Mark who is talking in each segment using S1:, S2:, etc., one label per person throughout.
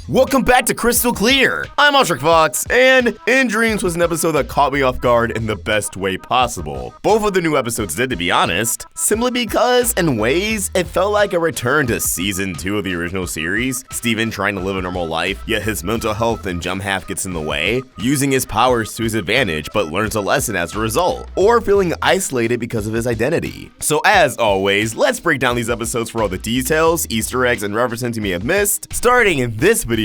S1: Welcome back to Crystal Clear. I'm Ultra Fox, and In Dreams was an episode that caught me off guard in the best way possible. Both of the new episodes did, to be honest, simply because, in ways, it felt like a return to Season 2 of the original series. Steven trying to live a normal life, yet his mental health and jump half gets in the way, using his powers to his advantage but learns a lesson as a result, or feeling isolated because of his identity. So as always, let's break down these episodes for all the details, Easter eggs, and references you may have missed, starting in this video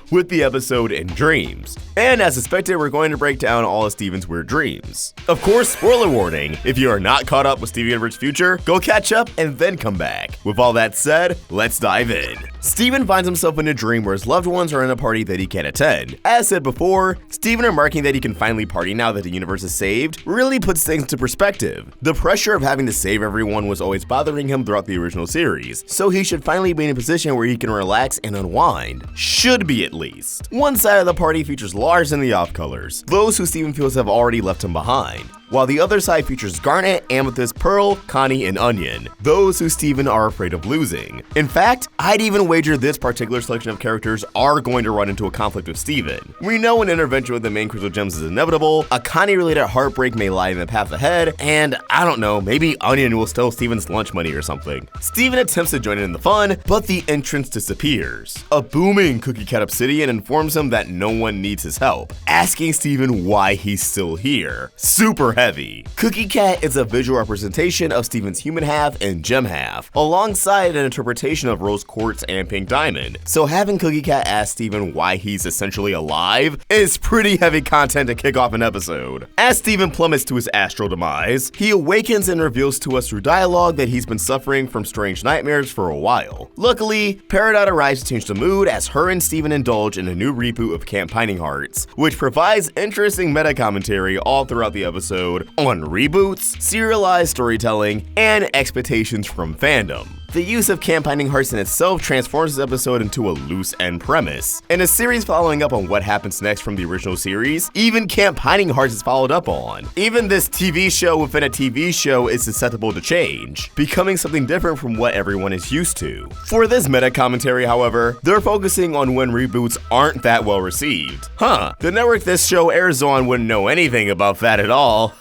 S1: with the episode In Dreams. And as expected, we're going to break down all of Steven's weird dreams. Of course, spoiler warning, if you are not caught up with Steven Universe's future, go catch up and then come back. With all that said, let's dive in. Steven finds himself in a dream where his loved ones are in a party that he can't attend. As said before, Steven remarking that he can finally party now that the universe is saved really puts things into perspective. The pressure of having to save everyone was always bothering him throughout the original series, so he should finally be in a position where he can relax and unwind. Should be, at least. One side of the party features Lars and the off-colors, those who Steven feels have already left him behind, while the other side features Garnet, Amethyst, Pearl, Connie, and Onion, those who Steven are afraid of losing. In fact, I'd even wager this particular selection of characters are going to run into a conflict with Steven. We know an intervention with the main crystal gems is inevitable, a Connie-related heartbreak may lie in the path ahead, and I don't know, maybe Onion will steal Steven's lunch money or something. Steven attempts to join in the fun, but the entrance disappears. A booming Cookie Cat Obsidian informs him that no one needs his help, asking Steven why he's still here. Super heavy. Cookie Cat is a visual representation of Steven's human half and gem half, alongside an interpretation of Rose Quartz and Pink Diamond. So having Cookie Cat ask Steven why he's essentially alive is pretty heavy content to kick off an episode. As Steven plummets to his astral demise, he awakens and reveals to us through dialogue that he's been suffering from strange nightmares for a while. Luckily, Peridot arrives to change the mood as her and Steven indulge in a new reboot of Camp Pining Hearts, which provides interesting meta commentary all throughout the episode on reboots, serialized storytelling, and expectations from fandom. The use of Camp Pining Hearts in itself transforms this episode into a loose end premise. In a series following up on what happens next from the original series, even Camp Pining Hearts is followed up on. Even this TV show within a TV show is susceptible to change, becoming something different from what everyone is used to. For this meta commentary, however, they're focusing on when reboots aren't that well received. The network this show airs on wouldn't know anything about that at all.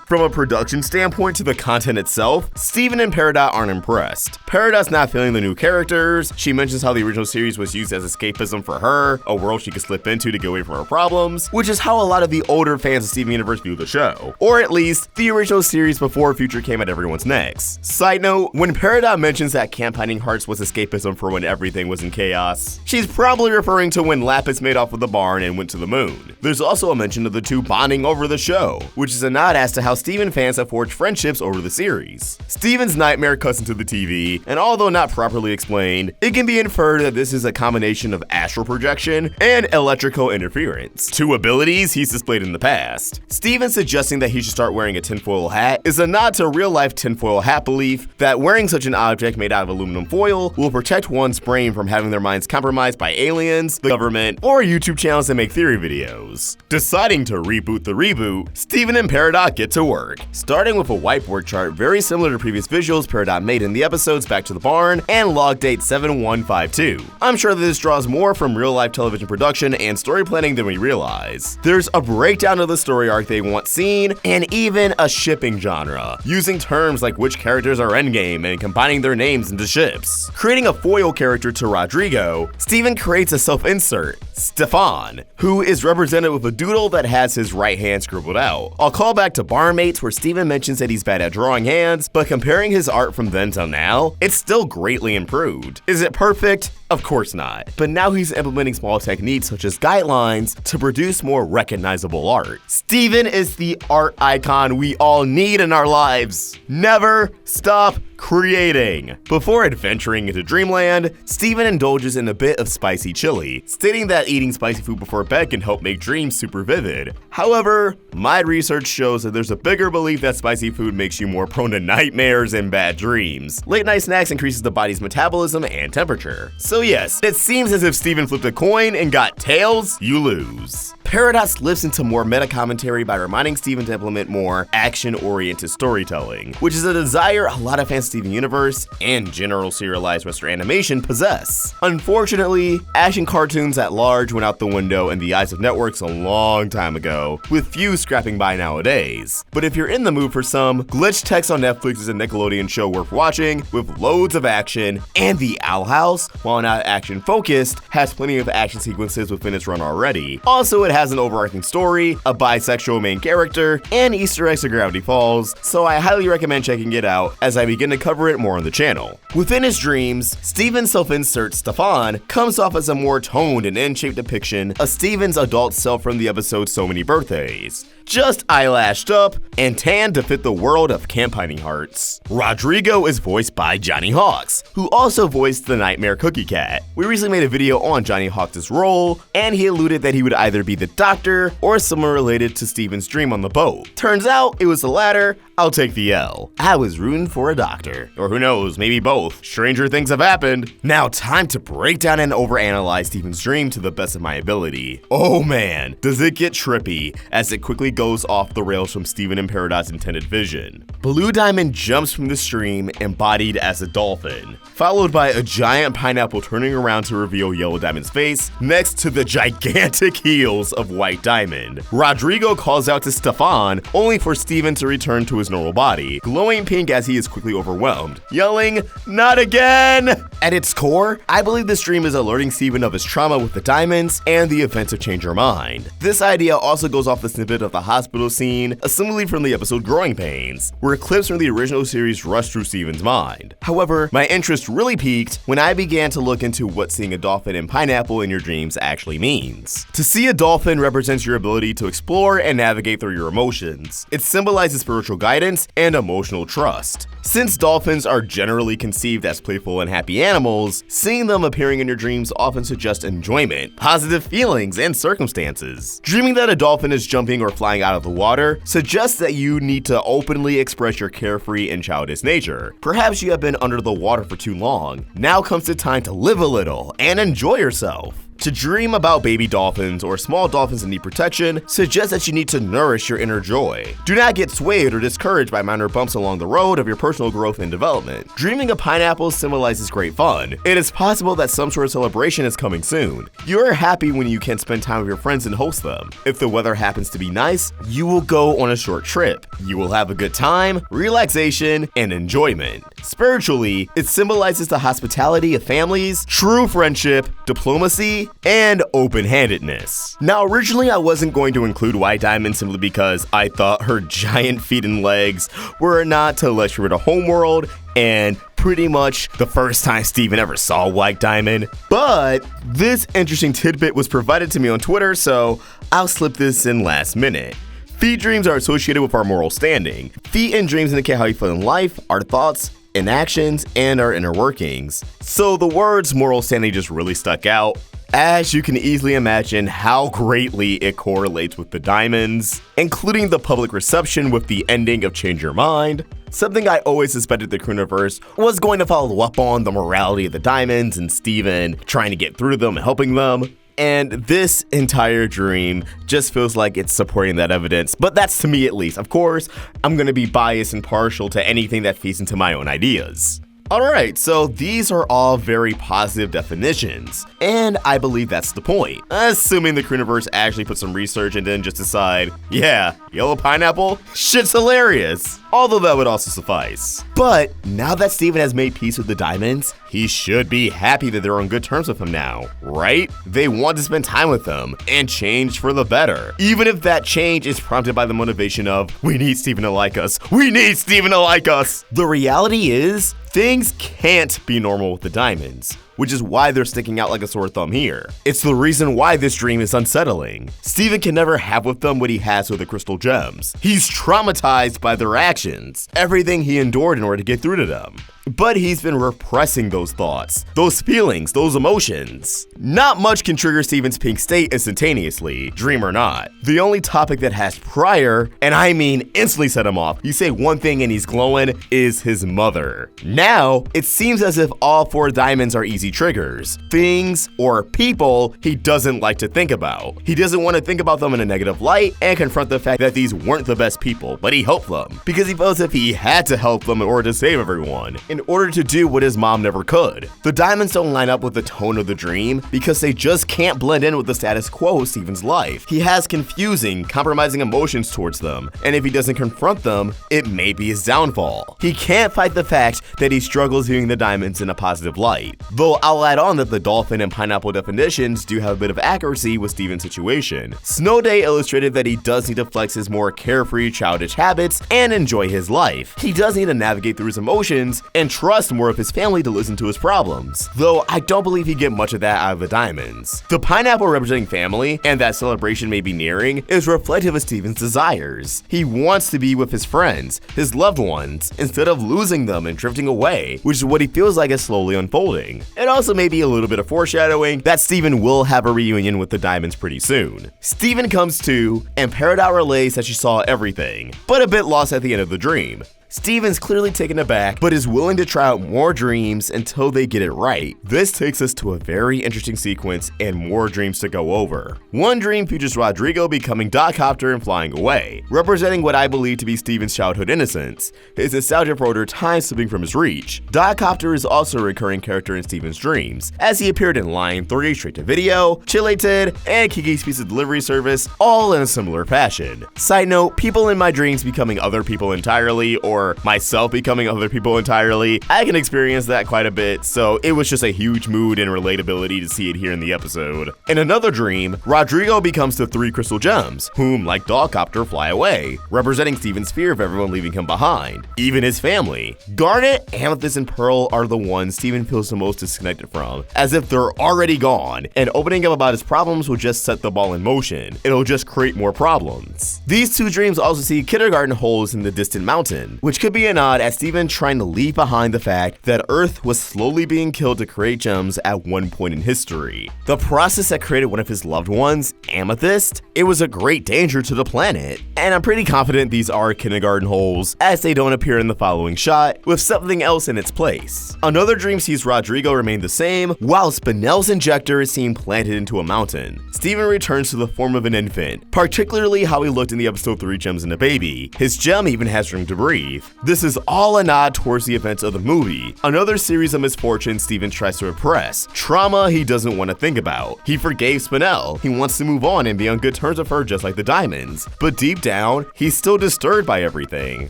S1: From a production standpoint to the content itself, Steven and Peridot aren't impressed. Peridot's not feeling the new characters. She mentions how the original series was used as escapism for her, a world she could slip into to get away from her problems, which is how a lot of the older fans of Steven Universe view the show. Or at least, the original series before Future came at everyone's necks. Side note, when Peridot mentions that Camp Pining Hearts was escapism for when everything was in chaos, she's probably referring to when Lapis made off with the barn and went to the moon. There's also a mention of the two bonding over the show, which is a nod as to how Steven fans have forged friendships over the series. Steven's nightmare cuts into the TV, and although not properly explained, it can be inferred that this is a combination of astral projection and electrical interference, two abilities he's displayed in the past. Steven suggesting that he should start wearing a tinfoil hat is a nod to real-life tinfoil hat belief that wearing such an object made out of aluminum foil will protect one's brain from having their minds compromised by aliens, the government, or YouTube channels that make theory videos. Deciding to reboot the reboot, Steven and Peridot get to work, starting with a whiteboard chart very similar to previous visuals Peridot made in the episodes Back to the Barn and Log Date 7152. I'm sure that this draws more from real-life television production and story planning than we realize. There's a breakdown of the story arc they want seen, and even a shipping genre, using terms like which characters are endgame and combining their names into ships. Creating a foil character to Rodrigo, Steven creates a self-insert, Stefan, who is represented with a doodle that has his right hand scribbled out. I'll call back to Barmates where Steven mentions that he's bad at drawing hands, but comparing his art from then till now, it's still greatly improved. Is it perfect? Of course not. But now he's implementing small techniques such as guidelines to produce more recognizable art. Steven is the art icon we all need in our lives. Never stop creating. Before adventuring into Dreamland, Steven indulges in a bit of spicy chili, stating that eating spicy food before bed can help make dreams super vivid. However, my research shows that there's a bigger belief that spicy food makes you more prone to nightmares and bad dreams. Late night snacks increases the body's metabolism and temperature. So yes, it seems as if Steven flipped a coin and got tails, you lose. Paradox slips into more meta-commentary by reminding Steven to implement more action-oriented storytelling, which is a desire a lot of fans of Steven Universe and general serialized Western animation possess. Unfortunately, action cartoons at large went out the window in the eyes of networks a long time ago, with few scrapping by nowadays. But if you're in the mood for some, Glitch Text on Netflix is a Nickelodeon show worth watching, with loads of action, and The Owl House, while not action-focused, has plenty of action sequences within its run already. Also, it has an overarching story, a bisexual main character, and Easter eggs to Gravity Falls, so I highly recommend checking it out as I begin to cover it more on the channel. Within his dreams, Steven's self-insert Stefan comes off as a more toned and in-shape depiction of Steven's adult self from the episode So Many Birthdays. Just eyelashed up and tanned to fit the world of Campaigning Hearts. Rodrigo is voiced by Johnny Hawks, who also voiced the Nightmare Cookie Cat. We recently made a video on Johnny Hawks' role, and he alluded that he would either be the doctor or someone related to Steven's dream on the boat. Turns out it was the latter. I'll take the L. I was rooting for a doctor. Or who knows, maybe both. Stranger things have happened. Now time to break down and overanalyze Steven's dream to the best of my ability. Oh man, does it get trippy as it quickly goes off the rails from Steven and Paradox's intended vision. Blue Diamond jumps from the stream embodied as a dolphin, followed by a giant pineapple turning around to reveal Yellow Diamond's face next to the gigantic heels of White Diamond. Rodrigo calls out to Stefan, only for Steven to return to his normal body, glowing pink as he is quickly overwhelmed, yelling, "Not again!" At its core, I believe this dream is alerting Steven of his trauma with the diamonds and the events of Change Your Mind. This idea also goes off the snippet of the hospital scene, assumably from the episode Growing Pains, where clips from the original series rush through Steven's mind. However, my interest really peaked when I began to look into what seeing a dolphin and pineapple in your dreams actually means. To see a dolphin represents your ability to explore and navigate through your emotions. It symbolizes spiritual guidance and emotional trust. Since dolphins are generally conceived as playful and happy animals, seeing them appearing in your dreams often suggests enjoyment, positive feelings, and circumstances. Dreaming that a dolphin is jumping or flying out of the water suggests that you need to openly express your carefree and childish nature. Perhaps you have been under the water for too long. Now comes the time to live a little and enjoy yourself. To dream about baby dolphins or small dolphins that need protection suggests that you need to nourish your inner joy. Do not get swayed or discouraged by minor bumps along the road of your personal growth and development. Dreaming of pineapples symbolizes great fun. It is possible that some sort of celebration is coming soon. You are happy when you can spend time with your friends and host them. If the weather happens to be nice, you will go on a short trip. You will have a good time, relaxation, and enjoyment. Spiritually, it symbolizes the hospitality of families, true friendship, diplomacy, and open-handedness. Now, originally I wasn't going to include White Diamond simply because I thought her giant feet and legs were a nod to Electra Homeworld and pretty much the first time Steven ever saw White Diamond. But this interesting tidbit was provided to me on Twitter, so I'll slip this in last minute. Feet dreams are associated with our moral standing. Feet and dreams indicate how you feel in life, our thoughts, and actions, and our inner workings. So the words moral standing just really stuck out, as you can easily imagine how greatly it correlates with the diamonds, including the public reception with the ending of Change Your Mind. Something I always suspected the Crewniverse was going to follow up on the morality of the diamonds and Steven trying to get through to them and helping them. And this entire dream just feels like it's supporting that evidence, but that's to me at least. Of course, I'm going to be biased and partial to anything that feeds into my own ideas. Alright, so these are all very positive definitions, and I believe that's the point. Assuming the Crewniverse actually put some research and didn't just decide, yeah, yellow pineapple? Shit's hilarious! Although that would also suffice. But now that Steven has made peace with the diamonds, he should be happy that they're on good terms with him now, right? They want to spend time with him and change for the better. Even if that change is prompted by the motivation of, we need Steven to like us. We need Steven to like us. The reality is, things can't be normal with the diamonds, which is why they're sticking out like a sore thumb here. It's the reason why this dream is unsettling. Steven can never have with them what he has with the crystal gems. He's traumatized by their actions, everything he endured in order to get through to them. But he's been repressing those thoughts, those feelings, those emotions. Not much can trigger Steven's pink state instantaneously, dream or not. The only topic that has prior, and I mean instantly set him off, you say one thing and he's glowing, is his mother. Now, it seems as if all four diamonds are each easy triggers, things or people he doesn't like to think about. He doesn't want to think about them in a negative light and confront the fact that these weren't the best people, but he helped them because he felt as if he had to help them in order to save everyone, in order to do what his mom never could. The diamonds don't line up with the tone of the dream because they just can't blend in with the status quo of Steven's life. He has confusing, compromising emotions towards them, and if he doesn't confront them, it may be his downfall. He can't fight the fact that he struggles viewing the diamonds in a positive light. Though I'll add on that the dolphin and pineapple definitions do have a bit of accuracy with Steven's situation. Snow Day illustrated that he does need to flex his more carefree, childish habits and enjoy his life. He does need to navigate through his emotions and trust more of his family to listen to his problems, though I don't believe he'd get much of that out of the diamonds. The pineapple representing family, and that celebration may be nearing, is reflective of Steven's desires. He wants to be with his friends, his loved ones, instead of losing them and drifting away, which is what he feels like is slowly unfolding. It also may be a little bit of foreshadowing that Steven will have a reunion with the diamonds pretty soon. Steven comes to, and Peridot relays that she saw everything, but a bit lost at the end of the dream. Steven's clearly taken aback, but is willing to try out more dreams until they get it right. This takes us to a very interesting sequence and more dreams to go over. One dream features Rodrigo becoming Dogcopter and flying away, representing what I believe to be Steven's childhood innocence, his nostalgia for older times slipping from his reach. Dogcopter is also a recurring character in Steven's dreams, as he appeared in Line 3, Straight to Video, Chillated, and Kiki's Pizza Delivery Service, all in a similar fashion. Side note, people in my dreams becoming other people entirely, or myself becoming other people entirely, I can experience that quite a bit, so it was just a huge mood and relatability to see it here in the episode. In another dream, Rodrigo becomes the 3 crystal gems, whom, like Dogcopter, fly away, representing Steven's fear of everyone leaving him behind, even his family. Garnet, Amethyst, and Pearl are the ones Steven feels the most disconnected from, as if they're already gone, and opening up about his problems will just set the ball in motion. It'll just create more problems. These 2 dreams also see kindergarten holes in the distant mountain, which could be a nod at Steven trying to leave behind the fact that Earth was slowly being killed to create gems at one point in history. The process that created one of his loved ones, Amethyst, it was a great danger to the planet, and I'm pretty confident these are kindergarten holes, as they don't appear in the following shot, with something else in its place. Another dream sees Rodrigo remain the same, while Spinell's injector is seen planted into a mountain. Steven returns to the form of an infant, particularly how he looked in the episode 3 Gems and a Baby. His gem even has room to breathe. This is all a nod towards the events of the movie, another series of misfortunes Steven tries to repress, trauma he doesn't want to think about. He forgave Spinell, he wants to move on and be on good terms with her just like the diamonds, but deep down, he's still disturbed by everything.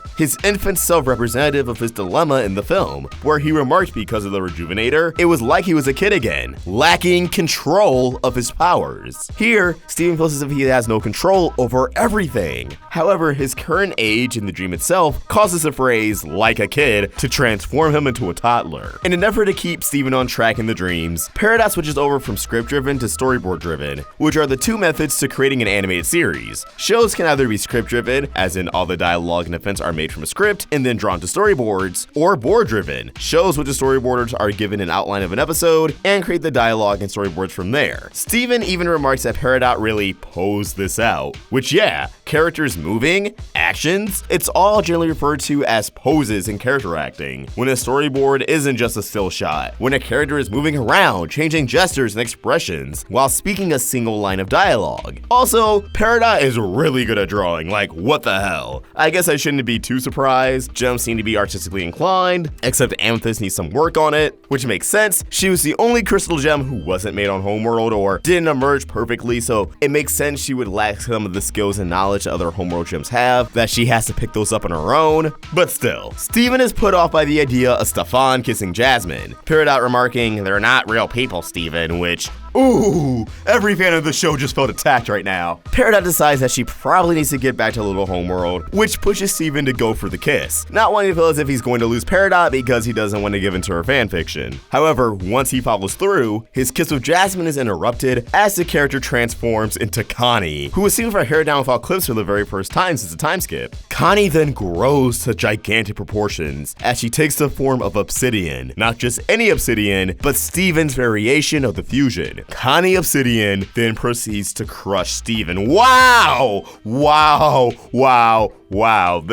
S1: His infant self representative of his dilemma in the film, where he remarked because of the rejuvenator, it was like he was a kid again, lacking control of his powers. Here, Steven feels as if he has no control over everything. However, his current age in the dream itself causes the phrase, like a kid, to transform him into a toddler. In an effort to keep Steven on track in the dreams, Peridot switches over from script-driven to storyboard-driven, which are the 2 methods to creating an animated series. Shows can either be script-driven, as in all the dialogue and events are made from a script and then drawn to storyboards, or board-driven. Shows which the storyboarders are given an outline of an episode and create the dialogue and storyboards from there. Steven even remarks that Peridot really posed this out, which yeah, characters moving, actions, it's all generally referred to as poses in character acting, when a storyboard isn't just a still shot, when a character is moving around, changing gestures and expressions, while speaking a single line of dialogue. Also, Peridot is really good at drawing, like what the hell. I guess I shouldn't be too surprised, gems seem to be artistically inclined, except Amethyst needs some work on it, which makes sense. She was the only crystal gem who wasn't made on Homeworld or didn't emerge perfectly, so it makes sense she would lack some of the skills and knowledge that other Homeworld gems have, that she has to pick those up on her own. But still, Steven is put off by the idea of Stefan kissing Jasmine, Peridot remarking, "They're not real people, Steven," which, ooh, every fan of the show just felt attacked right now. Peridot decides that she probably needs to get back to Little Homeworld, which pushes Steven to go for the kiss, not wanting to feel as if he's going to lose Peridot because he doesn't want to give in to her fanfiction. However, once he follows through, his kiss with Jasmine is interrupted as the character transforms into Connie, who was seen with her hair down without clips for the very first time since the time skip. Connie then grows to gigantic proportions as she takes the form of Obsidian, not just any Obsidian, but Steven's variation of the fusion. Connie Obsidian then proceeds to crush Steven. Wow! Wow! Wow! Wow!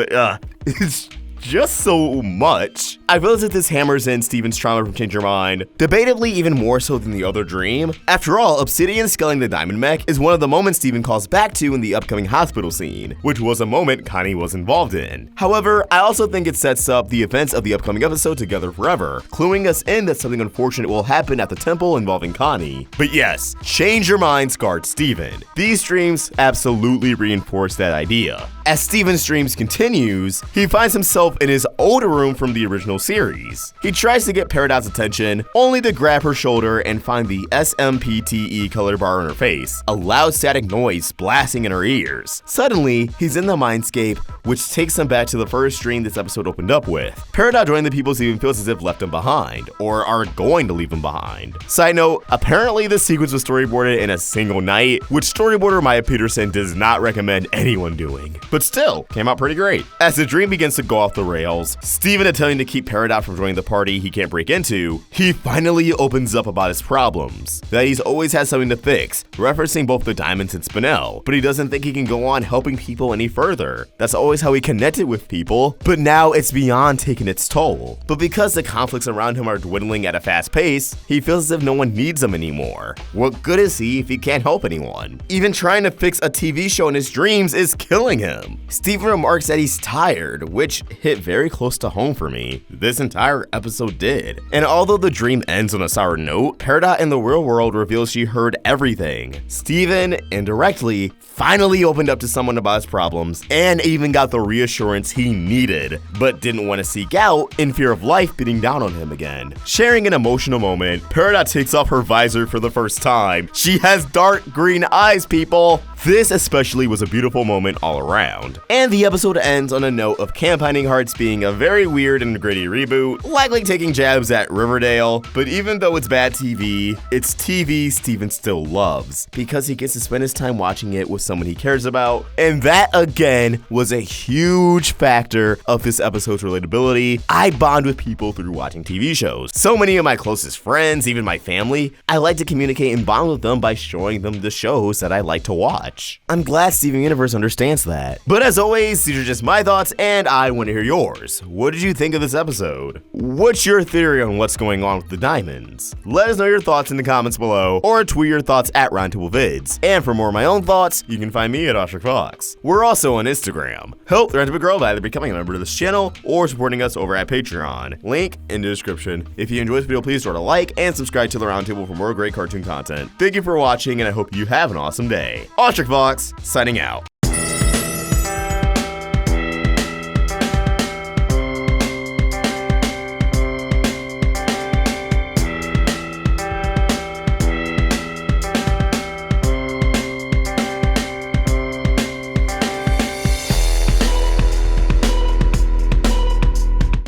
S1: just so much. I feel as if this hammers in Steven's trauma from Change Your Mind, debatably even more so than the other dream. After all, Obsidian scaling the diamond mech is one of the moments Steven calls back to in the upcoming hospital scene, which was a moment Connie was involved in. However, I also think it sets up the events of the upcoming episode Together Forever, cluing us in that something unfortunate will happen at the temple involving Connie. But yes, Change Your Mind scarred Steven. These dreams absolutely reinforce that idea. As Steven's dreams continues, he finds himself in his older room from the original series. He tries to get Peridot's attention, only to grab her shoulder and find the SMPTE color bar on her face, a loud static noise blasting in her ears. Suddenly, he's in the mindscape, which takes him back to the first dream this episode opened up with. Peridot joining the people Steven feels as if left him behind, or are going to leave him behind. Side note, apparently this sequence was storyboarded in a single night, which storyboarder Maya Peterson does not recommend anyone doing. But still, came out pretty great. As the dream begins to go off the rails, Steven attempting to keep Peridot from joining the party he can't break into, he finally opens up about his problems, that he's always had something to fix, referencing both the diamonds and Spinel, but he doesn't think he can go on helping people any further. That's always how he connected with people, but now it's beyond taking its toll. But because the conflicts around him are dwindling at a fast pace, he feels as if no one needs him anymore. What good is he if he can't help anyone? Even trying to fix a TV show in his dreams is killing him. Steven remarks that he's tired, which hit very close to home for me. This entire episode did. And although the dream ends on a sour note, Peridot in the real world reveals she heard everything. Steven, indirectly, finally opened up to someone about his problems and even got the reassurance he needed, but didn't want to seek out in fear of life beating down on him again. Sharing an emotional moment, Peridot takes off her visor for the first time. She has dark green eyes, people! This especially was a beautiful moment all around. And the episode ends on a note of Campaigning Hearts being a very weird and gritty reboot, likely taking jabs at Riverdale, but even though it's bad TV, it's TV Steven still loves, because he gets to spend his time watching it with someone he cares about, and that again was a huge factor of this episode's relatability. I bond with people through watching TV shows. So many of my closest friends, even my family, I like to communicate and bond with them by showing them the shows that I like to watch. I'm glad Steven Universe understands that. But as always, these are just my thoughts, and I want to hear yours. What did you think of this episode? What's your theory on what's going on with the diamonds? Let us know your thoughts in the comments below, or tweet your thoughts at Roundtable Vids. And for more of my own thoughts, you can find me at OstricFox. We're also on Instagram. Help the Roundtable grow by either becoming a member of this channel or supporting us over at Patreon. Link in the description. If you enjoyed this video, please throw a like and subscribe to the Roundtable for more great cartoon content. Thank you for watching, and I hope you have an awesome day. OstricFox, signing out.